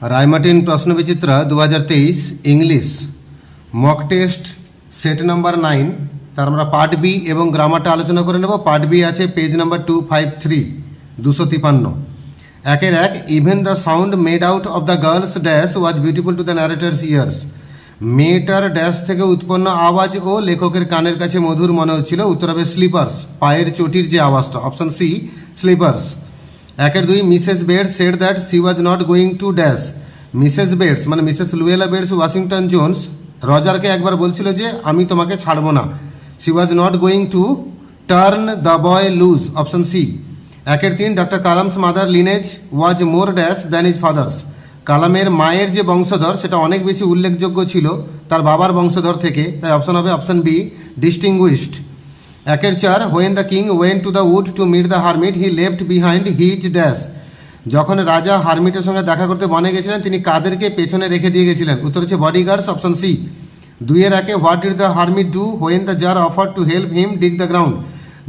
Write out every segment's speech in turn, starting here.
রায়মার্টিন প্রশ্নবিচিত্র 2023 English mock test set number 9 তার আমরা পার্ট বি এবং গ্রামারটা আলোচনা করে নেব। পার্ট বি আছে পেজ নাম্বার 253 253 একের এক। Even the sound made out of the girls dash was beautiful to the narrator's years. মেয়েটার ড্যাশ থেকে উৎপন্ন আওয়াজ ও লেখকের কানের কাছে মধুর মনে হচ্ছিল। উত্তর হবে স্লিপার্স, পায়ের চটির যে আওয়াজটা, অপশন সি স্লিপার্স। একের দুই। Mrs Bates said that she was not going to dash. Mrs Bates মানে Mrs Luella Bates Washington Jones রজারকে একবার বলছিল যে আমি তোমাকে ছাড়বো না। She was not going to turn the boy loose, option C. একের তিন। Doctor Kalam's mother lineage was more dash than his father's. কালামের মায়ের যে বংশধর সেটা অনেক বেশি উল্লেখযোগ্য ছিল তার বাবার বংশধর থেকে, তাই অপশন হবে অপশন বি ডিস্টিংগুইশড। একের চার। When the king went to the wood to meet the hermit he left behind his dash. যখন রাজা হারমিটের সঙ্গে দেখা করতে বনে গেছিলেন তিনি কাদেরকে পেছনে রেখে দিয়ে গেছিলেন? উত্তর হচ্ছে বডিগার্ডস, অপশন সি। দুইয়ের একে। What did the hermit do when the tsar offer to help him dig the ground.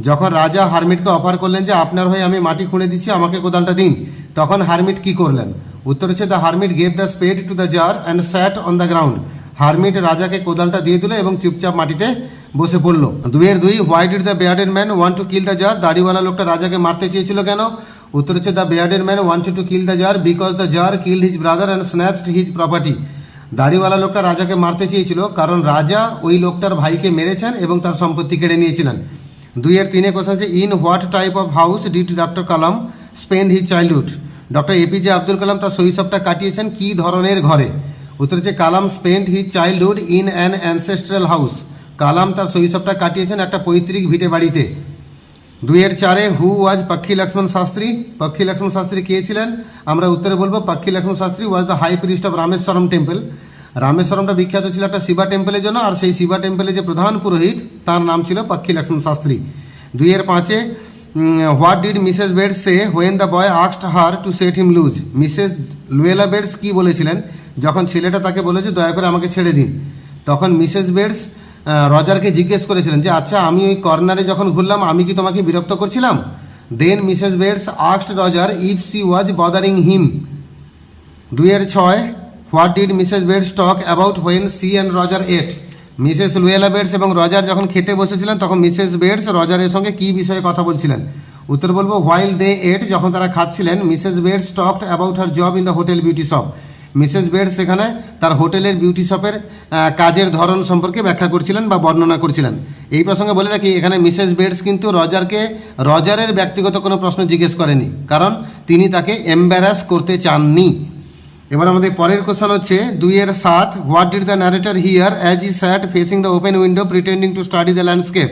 যখন রাজা হারমিটকে অফার করলেন যে আপনার হয়ে আমি মাটি খুঁড়ে দিচ্ছি, আমাকে কোদালটা দিন, তখন হারমিট কি করলেন? উত্তর হচ্ছে the hermit gave the spade to the tsar and sat on the ground. Hermit রাজাকে কোদালটা দিয়ে দিল এবং চুপচাপ মাটিতে বসে পড়লো। দুইয়ের দুই। Why did the bearded man want to kill the tsar. দাড়িওয়ালা লোকটা রাজাকে মারতে চেয়েছিল কেন? উত্তর হচ্ছে the bearded man wanted to kill the tsar because the tsar killed his brother and snatched his property. দাড়িওয়ালা লোকটা রাজাকে মারতে চেয়েছিল কারণ রাজা ওই লোকটার ভাইকে মেরেছেন এবং তার সম্পত্তি কেড়ে নিয়েছিলেন। দুইয়ের তিনে কোশ্চেন হচ্ছে in what type of house did doctor Kalam spend his childhood. Doctor A P J Abdul Kalam তার শৈশবটা কাটিয়েছেন কি ধরনের ঘরে? উত্তর হচ্ছে Kalam spend his childhood in an ancestral house. Kalam তার শৈশবটা কাটিয়েছেন একটা পৈতৃক ভিটে বাড়িতে। দুইয়ের চারে। হু ওয়াজ পক্ষী লক্ষ্মণ শাস্ত্রী। পক্ষী লক্ষ্মণ শাস্ত্রী কে ছিলেন? আমরা উত্তরে বলবো Pakshi Lakshmana Sastry was the high priest of Rameswaram temple. রামেশ্বরমটা বিখ্যাত ছিল একটা শিবা টেম্পলের জন্য, আর সেই শিবা টেম্পলের যে প্রধান পুরোহিত তার নাম ছিল পক্ষী লক্ষ্মণ শাস্ত্রী। দুইয়ের পাঁচে। What did Mrs Bedes say when the boy asked her to set him loose. Mrs Luella Bedes কি বলেছিলেন যখন ছেলেটা তাকে বলেছে দয়া করে আমাকে ছেড়ে দিন? তখন মিসেস বেডস রজারকে জিজ্ঞেস করেছিলেন যে আচ্ছা আমি ওই কর্নারে যখন ঘুরলাম আমি কি তোমাকে বিরক্ত করছিলাম? Then Mrs Bates asked Roger if she was bothering him. দুইয়ের ছয়। What did Mrs Bates talk about when she and Roger ate. Mrs Luella Bates এবং রজার যখন খেতে বসেছিলেন তখন মিসেস বেডস রজারের সঙ্গে কি বিষয়ে কথা বলছিলেন? উত্তর বলবো হোয়াইল দে এট। যখন তারা খাচ্ছিলেন Mrs Bates talked about her job in the hotel beauty shop. Mrs Bates সেখানে তার হোটেলের বিউটি শপের কাজের ধরন সম্পর্কে ব্যাখ্যা করছিলেন বা বর্ণনা করছিলেন। এই প্রসঙ্গে বলে রাখি এখানে মিসেস বেডস কিন্তু রজারের ব্যক্তিগত কোনো প্রশ্ন জিজ্ঞেস করেনি, কারণ তিনি তাকে এম্বারাস করতে চাননি। এবার আমাদের পরের কোশ্চেন হচ্ছে দুইয়ের সাত। What did the narrator hear as he sat facing the open window pretending to study the landscape.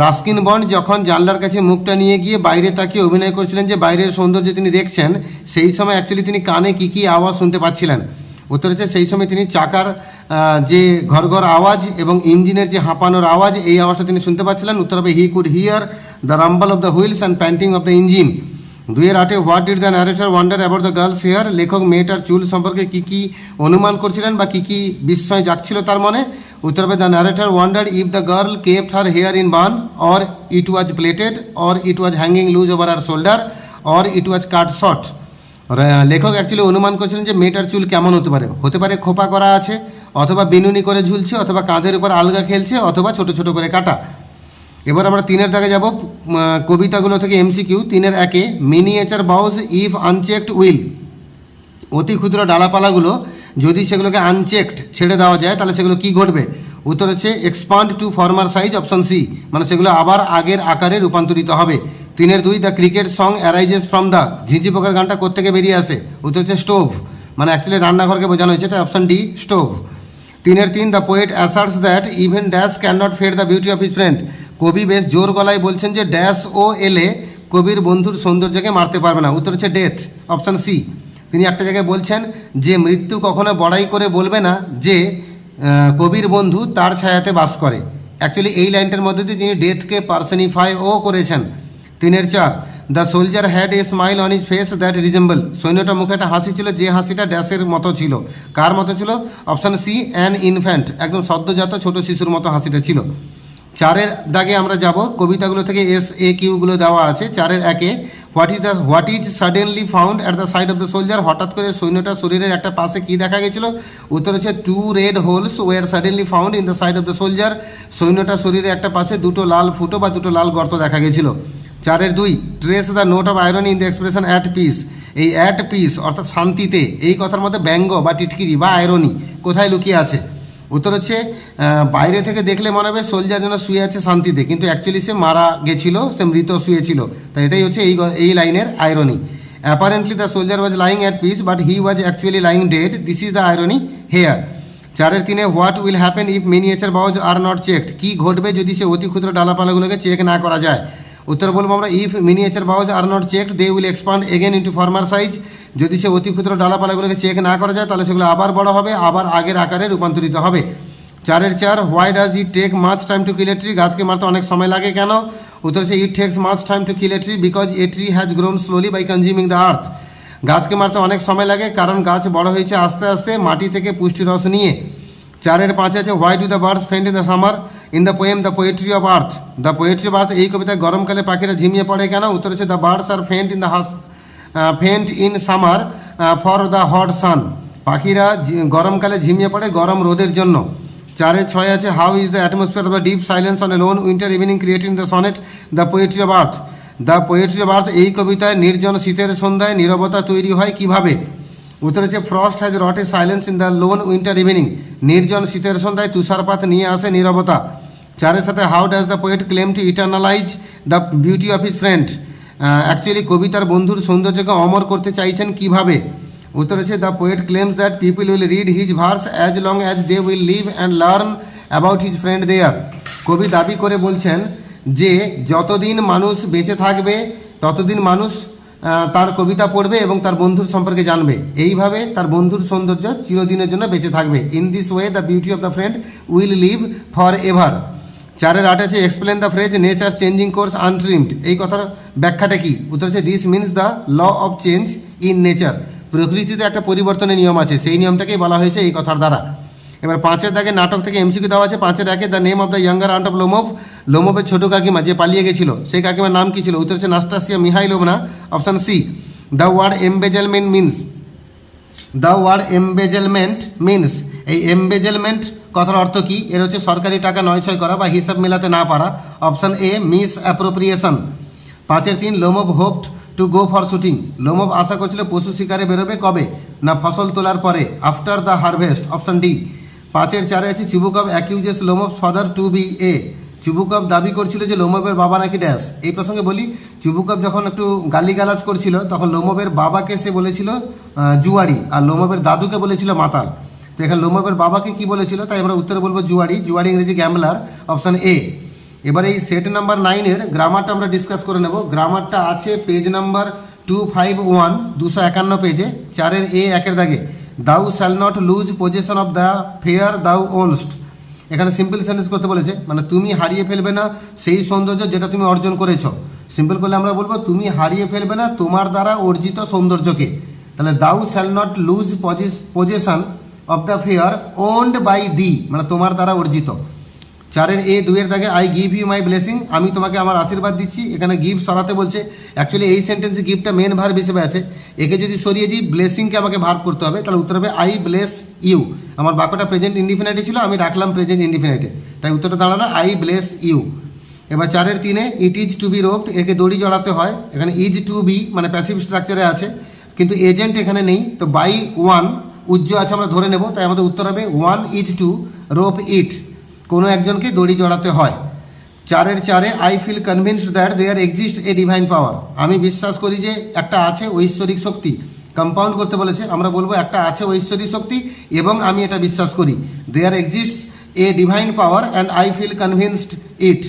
Ruskin Bond যখন জানলার কাছে মুখটা নিয়ে গিয়ে বাইরে তাকিয়ে অভিনয় করছিলেন যে বাইরের সৌন্দর্য তিনি দেখছেন, সেই সময় অ্যাকচুয়ালি তিনি কানে কী কী আওয়াজ শুনতে পাচ্ছিলেন? উত্তর হচ্ছে সেই সময় তিনি চাকার যে ঘর ঘর আওয়াজ এবং ইঞ্জিনের যে হাঁপানোর আওয়াজ, এই আওয়াজটা তিনি শুনতে পাচ্ছিলেন। উত্তর হবে he could hear the rumble of the wheels and panting of the engine. দুইয়ের আটে। What did the narrator wonder about the girl's hair. লেখক মেয়েটার চুল সম্পর্কে কী কী অনুমান করছিলেন বা কী কী বিস্ময় জাগছিল তার মনে? উত্তর হবে the narrator wonder if the girl kept her hair in bun or it was plaited or it was hanging loose over her shoulder or it was cut short. লেখক অ্যাকচুয়ালি অনুমান করছিলেন যে মেয়েটার চুল কেমন হতে পারে। হতে পারে খোপা করা আছে, অথবা বিনুনি করে ঝুলছে, অথবা কাঁধের উপর আলগা খেলছে, অথবা ছোট ছোট করে কাটা। এবার আমরা তিনের দাগে যাব কবিতাগুলো থেকে এমসিকিউ। তিনের একে। Miniature বাউস if unchecked will. অতি ক্ষুদ্র ডালাপালাগুলো যদি সেগুলোকে আনচেকড ছেড়ে দেওয়া যায় তাহলে সেগুলো কি ঘটবে? উত্তর হচ্ছে expand to former size, option C, মানে সেগুলো আবার আগের আকারে রূপান্তরিত হবে। তিনের দুই। The cricket song arises from the. ঝিঁঝি পোকার গানটা কোত্থেকে বেরিয়ে আসে? উত্তর হচ্ছে স্টোভ, মানে অ্যাকচুয়ালি রান্নাঘরকে বোঝানো হয়েছে, তাই অপশন ডি স্টোভ। তিনের তিন। The poet asserts that even dash can not fade the beauty of his friend. কবি বেশ জোর গলায় বলছেন যে ড্যাশ ও এলে কবির বন্ধুর সৌন্দর্যকে মারতে পারবে না। উত্তর হচ্ছে ডেথ, অপশন সি। তিনি একটা জায়গায় বলছেন যে মৃত্যু কখনো বড়াই করে বলবে না যে কবির বন্ধু তার ছায়াতে বাস করে। অ্যাকচুয়ালি এই লাইনটার মধ্যে দিয়ে তিনি ডেথকে পার্সনিফাই ও করেছেন। তিনের চার। The soldier had a smile on his face that resemble. সৈন্যটার মুখে একটা হাসি ছিল যে হাসিটা ড্যাশের মতো ছিল। কার মতো ছিল? অপশন সি অ্যান ইনফ্যান্ট, একদম সদ্যজাত ছোট শিশুর মতো হাসিটা ছিল। চারের দাগে আমরা যাব কবিতাগুলো থেকে এস এ কিউগুলো দেওয়া আছে। চারের একে। What is suddenly found at the side of the soldier, হঠাৎ করে সৈন্যটার শরীরের একটা পাশে কি দেখা গেছিল? উত্তর হচ্ছে two red holes were suddenly found in the side of the soldier, সৈন্যটার শরীরে একটা পাশে দুটো লাল ফুটো বা দুটো লাল গর্ত দেখা গেছিল। 4-2, trace the note of irony in the expression at peace, এই অ্যাট পিস অর্থাৎ শান্তিতে, এই কথার মধ্যে ব্যঙ্গ বা টিটকিরি বা আয়রনি কোথায় লুকিয়ে আছে? উত্তর হচ্ছে বাইরে থেকে দেখলে মনে হবে সোলজার যেন শুয়ে আছে শান্তিতে, কিন্তু অ্যাকচুয়ালি সে মারা গেছিল, সে মৃত শুয়েছিল। তাই এটাই হচ্ছে এই লাইনের irony. Apparently the soldier was lying at peace but he was actually lying dead, this is the irony here. 4-3, what will happen if miniature boughs are not checked, কী ঘটবে যদি সে অতি ক্ষুদ্র ডালাপালাগুলোকে চেক না করা যায়? উত্তর বলবো আমরা if miniature boughs are not checked they will expand again into former size, যদি সে অতি ক্ষুদ্র ডালাপালাগুলোকে চেক না করা যায় তাহলে সেগুলো আবার বড় হবে, আবার আগের আকারে রূপান্তরিত হবে। 4-4, why does it take much time to kill a tree, গাছকে মারতে অনেক সময় লাগে কেন? উত্তর হচ্ছে it takes much time to kill a tree because a tree has grown slowly by consuming the earth, গাছকে মারতে অনেক সময় লাগে কারণ গাছ বড় হয়েছে আস্তে আস্তে মাটি থেকে পুষ্টি রস নিয়ে। 4-5 আছে why do the birds faint in the summer in the poem the poetry of earth, the poetry of earth এই কবিতায় গরমকালে পাখিরা ঝিমিয়ে পড়ে কেন? উত্তর হচ্ছে the birds are faint in the faint in summer for the hot sun, পাখিরা গরমকালে ঝিমিয়ে পড়ে গরম রোদের জন্য। 4-6 আছে how is the atmosphere of the deep silence on a lone winter evening creating the sonnet the poetry of earth, the poetry of earth এই কবিতায় নির্জন শীতের সন্ধ্যায় নীরবতা তৈরি হয় কিভাবে? উত্তর হচ্ছে frost has wrought a silence in the lone winter evening, নির্জন শীতের সন্ধ্যায় তুষারপাত নিয়ে আসে নীরবতা। 4-7, how does the poet claim to eternalize the beauty of his friend, actually কবিতার বন্ধুর সৌন্দর্যকে অমর করতে চাইছেন কিভাবে? উত্তর হচ্ছে the poet claims that people will read his verse as long as they will live and learn about his friend there, কবি দাবি করে বলছেন যে যতদিন মানুষ বেঁচে থাকবে ততদিন মানুষ তার কবিতা পড়বে এবং তার বন্ধুর সম্পর্কে জানবে, এইভাবে তার বন্ধুর সৌন্দর্য চিরদিনের জন্য বেঁচে থাকবে। In this way the beauty of the friend will live for ever. 4-8 আছে explain the phrase nature changing course untrimmed, এই কথার ব্যাখ্যাটা কি? উত্তর হচ্ছে this means the law of change in nature, প্রকৃতিতে একটা পরিবর্তনের নিয়ম আছে, সেই নিয়মটাকেই বলা হয়েছে এই কথার দ্বারা। এবার 5-এর দাগে নাটক থেকে এমসিকিউ দেওয়া আছে। 5-1 the name of the younger aunt of Lomov, লোমভের ছোট কাকিমা যে পালিয়ে গেছিল সেই কাকিমার নাম কি ছিল? উত্তর হচ্ছে Nastasia Mikhailovna, option C. The word embezzlement means, the word embezzlement means, এই এমবেজেলমেন্ট কথার অর্থ কি? এর হচ্ছে সরকারি টাকা নয়ছয় করা বা হিসাব মেলাতে না পারা, option A misappropriation. 5-3 Lomov hoped to go for shooting, Lomov আশা করছিল পশু শিকারে বেরোবে কবে? না ফসল তোলার পরে, after the harvest, option D. 5-4 আছে Chubukov accuses Lomov father to be a, Chubukov দাবি করছিল যে লোমভের বাবা নাকি ড্যাশ। এই প্রসঙ্গে বলি চুবুকভ যখন একটু গালিগালাজ করছিল তখন লোমভের বাবাকে সে বলেছিল জুয়ারি আর লোমভের দাদুকে বলেছিল মাতাল। তো এখানে লোমভের বাবাকে কি বলেছিল? তাই আমরা উত্তরে বলবো জুয়ারি, জুয়ারি ইংরেজি গ্যাম্বলার, অপশন এ। এবার এই সেট নাম্বার 9-এর গ্রামারটা আমরা ডিসকাস করে নেব। গ্রামারটা আছে পেজ নাম্বার 251, 251 পেজে। 4-এর এ 1-এর দাগে দাউ shall not lose possession of the fair দাউ ওনস্ট, এখানে সিম্পল সেন্টেন্স করতে বলেছে, মানে তুমি হারিয়ে ফেলবে না সেই সৌন্দর্য যেটা তুমি অর্জন করেছো। সিম্পল করলে আমরা বলবো তুমি হারিয়ে ফেলবে না তোমার দ্বারা অর্জিত সৌন্দর্যকে। তাহলে thou shall not lose possession of the fair owned by thee, মানে তোমার দ্বারা অর্জিত। 4-এর এ 2-এর দাগে I give you my blessing, আমি তোমাকে আমার আশীর্বাদ দিচ্ছি। এখানে গিভ সরাতে বলছে, অ্যাকচুয়ালি এই সেন্টেন্সে গিভটা মেন ভার্ব হিসেবে আছে, একে যদি সরিয়ে দিই ব্লেসিংকে আমাকে ভার্ব করতে হবে, তাহলে উত্তর হবে আই ব্লেস ইউ। আমার বাক্যটা প্রেজেন্ট ইনডিফিনিটে ছিল, আমি রাখলাম প্রেজেন্ট ইনডিফিনিটে, তাই উত্তরটা দাঁড়ালো আই ব্লেস ইউ। এবার 4-এর 3-এ it is to be roped, একে দড়ি জড়াতে হয়। এখানে ইজ টু বি মানে প্যাসিভ স্ট্রাকচারে আছে, কিন্তু এজেন্ট এখানে নেই, তো বাই ওয়ান উজ্জ আছে আমরা ধরে নেব, তাই আমাদের উত্তর হবে one is to rope it, কোনো একজনকে দড়ি জড়াতে হয়। 4-এর 4-এ I feel convinced that there exist a divine power, আমি বিশ্বাস করি যে একটা আছে ঐশ্বরিক শক্তি। কম্পাউন্ড করতে বলেছে, আমরা বলবো একটা আছে ঐশ্বরিক শক্তি এবং আমি এটা বিশ্বাস করি। There exists a divine power and I feel convinced it.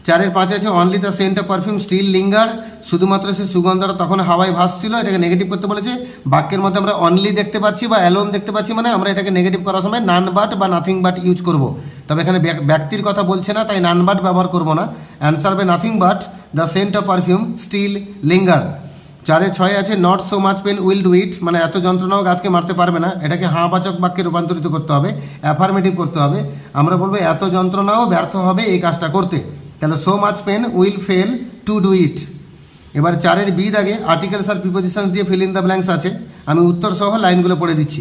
4-এর 5 আছে only the scent of perfume still linger, শুধুমাত্র সে সুগন্ধটা তখন হাওয়ায় ভাসছিল, এটাকে নেগেটিভ করতে বলেছে। বাক্যের মধ্যে আমরা অনলি দেখতে পাচ্ছি বা অ্যালোন দেখতে পাচ্ছি, মানে আমরা এটাকে নেগেটিভ করার সময় নান বাট বা নাথিং বাট ইউজ করব। তবে এখানে ব্যক্তির কথা বলছে না, তাই নান বাট ব্যবহার করব না। অ্যান্সার হবে nothing but the scent of perfume still linger. 4-এর 6 আছে not so much pain will do it, মানে এত যন্ত্রণাও গাছকে মারতে পারবে না, এটাকে হাঁবাচক বাক্যে রূপান্তরিত করতে হবে, অ্যাফার্মেটিভ করতে হবে। আমরা বলবো এত যন্ত্রণাও ব্যর্থ হবে এই কাজটা করতে, তাহলে so much pain will fell to do it. এবার 4-এর বি দাগে আর্টিকেলস আর প্রিপোজিশন দিয়ে ফিল ইন দ্য ব্ল্যাঙ্কস আছে। আমি উত্তর সহ লাইনগুলো পড়ে দিচ্ছি।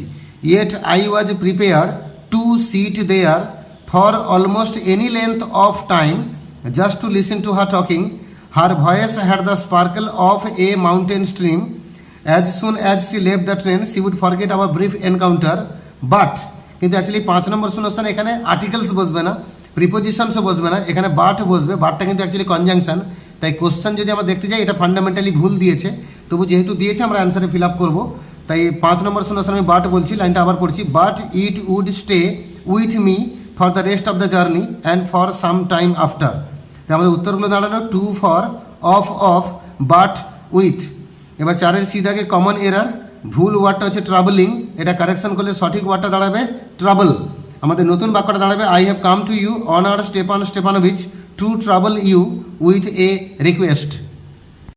Yet I was prepare to sit there for almost any length of time just to listen to her talking. Her voice had the sparkle of a mountain stream. As soon as she left the train she would forget our brief encounter but, কিন্তু actually 5 নম্বর শূন্যস্থানে এখানে articles বসবে না, প্রিপোজিশনসও বসবে না, এখানে but বসবে। বাটটা কিন্তু অ্যাকচুয়ালি কনজাংশন, তাই কোশ্চেন যদি আমরা দেখতে যাই এটা ফান্ডামেন্টালি ভুল দিয়েছে, তবু যেহেতু দিয়েছে আমরা অ্যান্সারে ফিল আপ করবো। তাই 5 নম্বর শূন্যস্থানে আমি বাট বলছি, লাইনটা আবার পড়ছি। But it would stay with me for the rest of the journey and for some time after. তাই আমাদের উত্তরগুলো দাঁড়ালো to for, of, but, with. এবার 4-এর সি দাগে কমন এরার, ভুল ওয়ার্ডটা হচ্ছে ট্রাভেলিং, এটা কারেকশন করলে সঠিক ওয়ার্ডটা দাঁড়াবে ট্রাভেল। আমাদের নতুন বাক্যটা দাঁড়াবে I have come to you honour Stepan Stepanovich to travel you with a request.